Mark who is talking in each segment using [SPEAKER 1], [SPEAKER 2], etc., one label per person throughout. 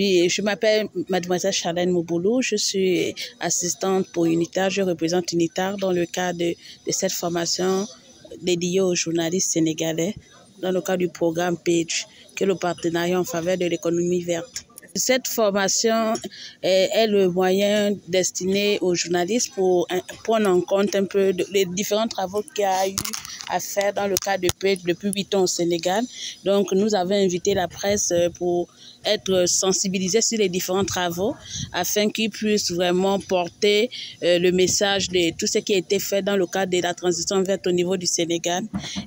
[SPEAKER 1] Oui, je m'appelle Mademoiselle Charlène Mouboulou, je suis assistante pour UNITAR, je représente UNITAR dans le cadre de cette formation dédiée aux journalistes sénégalais dans le cadre du programme PAGE, qui est le partenariat en faveur de l'économie verte. Cette formation est le moyen destiné aux journalistes pour prendre en compte un peu les différents travaux qu'il y a eu à faire dans le cadre de PAGE depuis 8 ans au Sénégal. Donc, nous avons invité la presse pour être sensibilisés sur les différents travaux afin qu'ils puissent vraiment porter le message de tout ce qui a été fait dans le cadre de la transition verte au niveau du Sénégal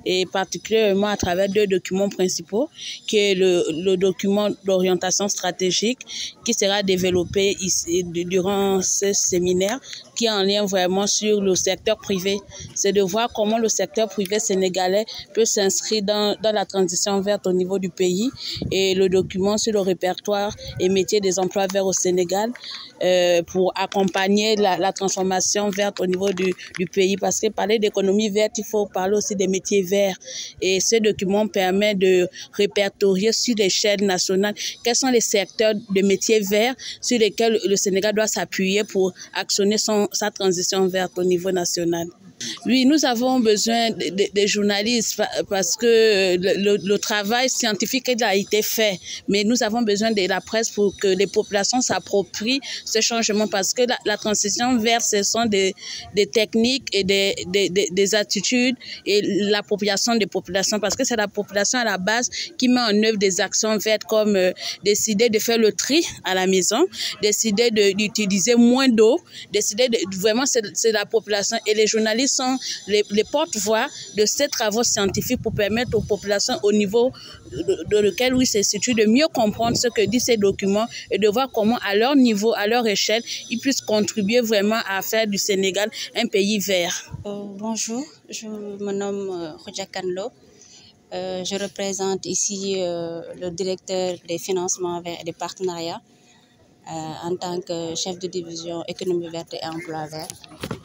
[SPEAKER 1] et particulièrement à travers 2 documents principaux qui est le document d'orientation stratégique qui sera développé ici, durant ce séminaire qui est en lien vraiment sur le secteur privé. C'est de voir comment le secteur privé sénégalais peut s'inscrire dans la transition verte au niveau du pays et le document sur le répertoire et métiers des emplois verts au Sénégal pour accompagner la transformation verte au niveau du pays. Parce que parler d'économie verte, il faut parler aussi des métiers verts. Et ce document permet de répertorier sur l'échelle nationale quels sont les secteurs de métiers verts sur lesquels le Sénégal doit s'appuyer pour actionner sa transition verte au niveau national. Oui, nous avons besoin des journalistes parce que le travail scientifique a été fait, mais nous avons besoin de la presse pour que les populations s'approprient ce changement parce que la transition verte, ce sont des techniques et des attitudes et l'appropriation des populations parce que c'est la population à la base qui met en œuvre des actions vertes comme décider de faire le tri à la maison, décider d'utiliser moins d'eau, décider vraiment c'est la population et les journalistes sont les porte-voix de ces travaux scientifiques pour permettre aux populations au niveau de lequel ils se situent de mieux comprendre ce que disent ces documents et de voir comment à leur niveau, à leur échelle, ils puissent contribuer vraiment à faire du Sénégal un pays vert.
[SPEAKER 2] Bonjour, je me nomme Khoudia Kanlo. Je représente ici le directeur des financements verts et des partenariats en tant que chef de division économie verte et emploi vert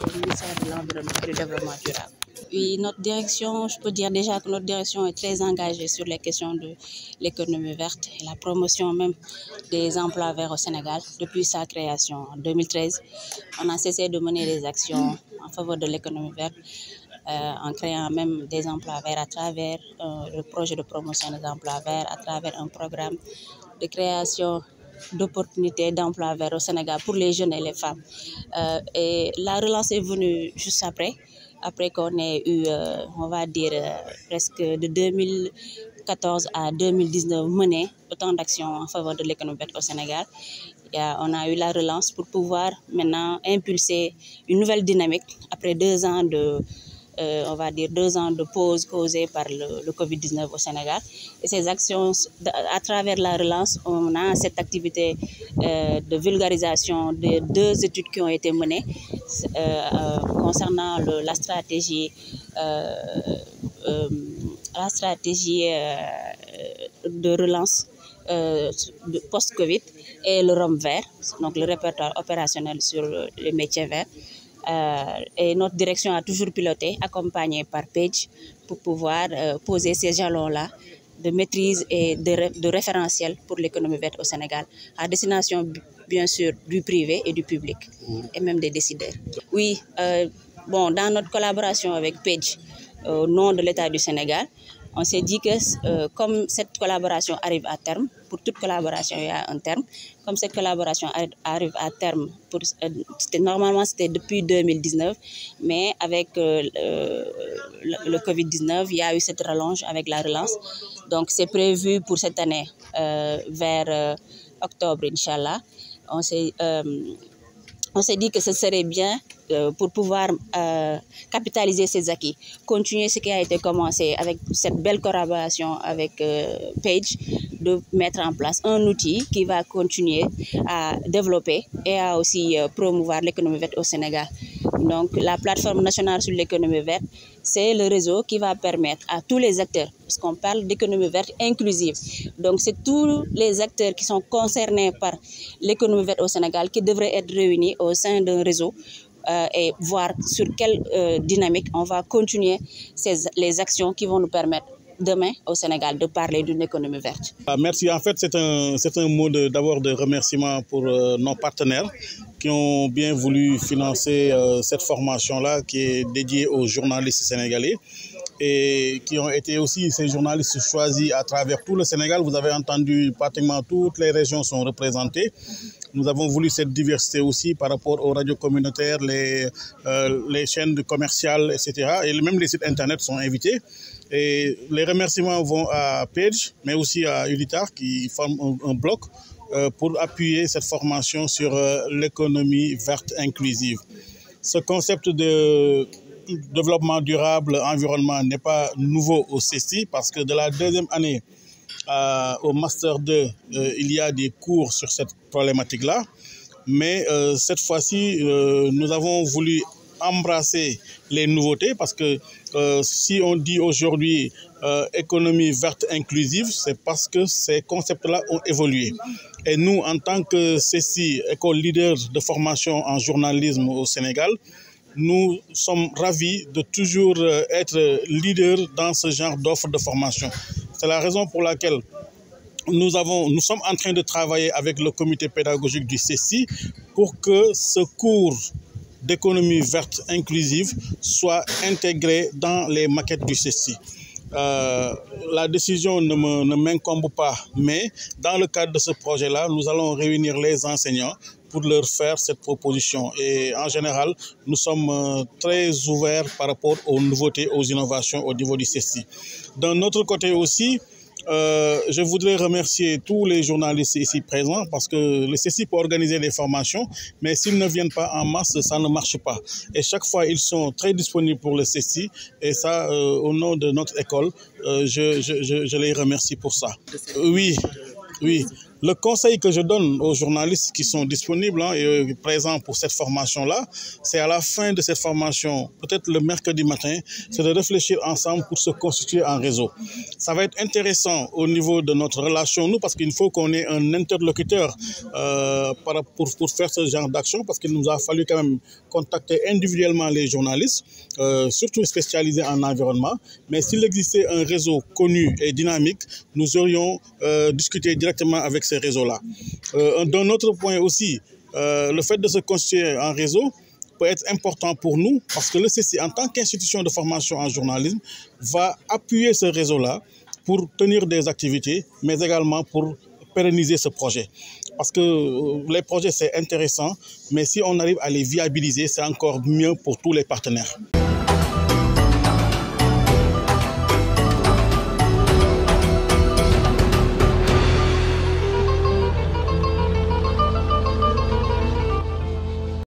[SPEAKER 2] au ministère de l'Environnement et du Développement durable. Oui, notre direction, je peux dire déjà que notre direction est très engagée sur les questions de l'économie verte et la promotion même des emplois verts au Sénégal. Depuis sa création en 2013, on a cessé de mener des actions en faveur de l'économie verte en créant même des emplois verts à travers le projet de promotion des emplois verts, à travers un programme de création d'opportunités d'emploi verts au Sénégal pour les jeunes et les femmes. Et la relance est venue juste après qu'on ait eu, on va dire, presque de 2014 à 2019 mené autant d'actions en faveur de l'économie verte au Sénégal. On a eu la relance pour pouvoir maintenant impulser une nouvelle dynamique après 2 ans on va dire 2 ans de pause causée par le Covid-19 au Sénégal. Et ces actions, à travers la relance, on a cette activité de vulgarisation de 2 études qui ont été menées concernant la stratégie de relance post-Covid et le ROM vert, donc le répertoire opérationnel sur les métiers verts. Et notre direction a toujours piloté, accompagnée par PAGE, pour pouvoir poser ces jalons-là de maîtrise et de référentiel pour l'économie verte au Sénégal, à destination bien sûr du privé et du public, et même des décideurs. Oui, dans notre collaboration avec PAGE, au nom de l'État du Sénégal, on s'est dit que comme cette collaboration arrive à terme, pour toute collaboration il y a un terme, comme cette collaboration arrive à terme, normalement c'était depuis 2019, mais avec le Covid-19, il y a eu cette rallonge avec la relance. Donc c'est prévu pour cette année, vers octobre, Inch'Allah. On s'est dit que ce serait bien pour pouvoir capitaliser ces acquis, continuer ce qui a été commencé avec cette belle collaboration avec PAGE, de mettre en place un outil qui va continuer à développer et à aussi promouvoir l'économie verte au Sénégal. Donc la plateforme nationale sur l'économie verte, c'est le réseau qui va permettre à tous les acteurs, parce qu'on parle d'économie verte inclusive, donc c'est tous les acteurs qui sont concernés par l'économie verte au Sénégal qui devraient être réunis au sein d'un réseau et voir sur quelle dynamique on va continuer les actions qui vont nous permettre demain au Sénégal de parler d'une économie verte.
[SPEAKER 3] Merci. En fait, c'est un mot d'abord de remerciement pour nos partenaires qui ont bien voulu financer cette formation-là qui est dédiée aux journalistes sénégalais et qui ont été aussi ces journalistes choisis à travers tout le Sénégal. Vous avez entendu, pratiquement toutes les régions sont représentées. Nous avons voulu cette diversité aussi par rapport aux radios communautaires, les chaînes commerciales, etc. Et même les sites internet sont invités. Et les remerciements vont à Page, mais aussi à Unitar qui forment un bloc pour appuyer cette formation sur l'économie verte inclusive. Ce concept de développement durable, environnement n'est pas nouveau au CESTI parce que de la deuxième année au Master 2, il y a des cours sur cette problématique-là. Mais cette fois-ci, nous avons voulu embrasser les nouveautés parce que si on dit aujourd'hui économie verte inclusive, c'est parce que ces concepts-là ont évolué. Et nous, en tant que CESTI, école leader de formation en journalisme au Sénégal, nous sommes ravis de toujours être leader dans ce genre d'offres de formation. C'est la raison pour laquelle nous sommes en train de travailler avec le comité pédagogique du CESTI pour que ce cours d'économie verte inclusive soit intégré dans les maquettes du CESTI. La décision ne m'incombe pas, mais dans le cadre de ce projet-là, nous allons réunir les enseignants pour leur faire cette proposition. Et en général, nous sommes très ouverts par rapport aux nouveautés, aux innovations au niveau du CESTI. D'un autre côté aussi, je voudrais remercier tous les journalistes ici présents parce que le CESTI peut organiser des formations, mais s'ils ne viennent pas en masse, ça ne marche pas. Et chaque fois, ils sont très disponibles pour le CESTI et ça, au nom de notre école, je les remercie pour ça. Oui. Le conseil que je donne aux journalistes qui sont disponibles et présents pour cette formation-là, c'est à la fin de cette formation, peut-être le mercredi matin, c'est de réfléchir ensemble pour se constituer en réseau. Ça va être intéressant au niveau de notre relation, nous, parce qu'il faut qu'on ait un interlocuteur pour faire ce genre d'action, parce qu'il nous a fallu quand même contacter individuellement les journalistes, surtout spécialisés en environnement. Mais s'il existait un réseau connu et dynamique, nous aurions discuté directement avec ces réseaux-là. D'un autre point aussi, le fait de se constituer en réseau peut être important pour nous parce que le CESTI, en tant qu'institution de formation en journalisme, va appuyer ce réseau-là pour tenir des activités, mais également pour pérenniser ce projet. Parce que les projets, c'est intéressant, mais si on arrive à les viabiliser, c'est encore mieux pour tous les partenaires.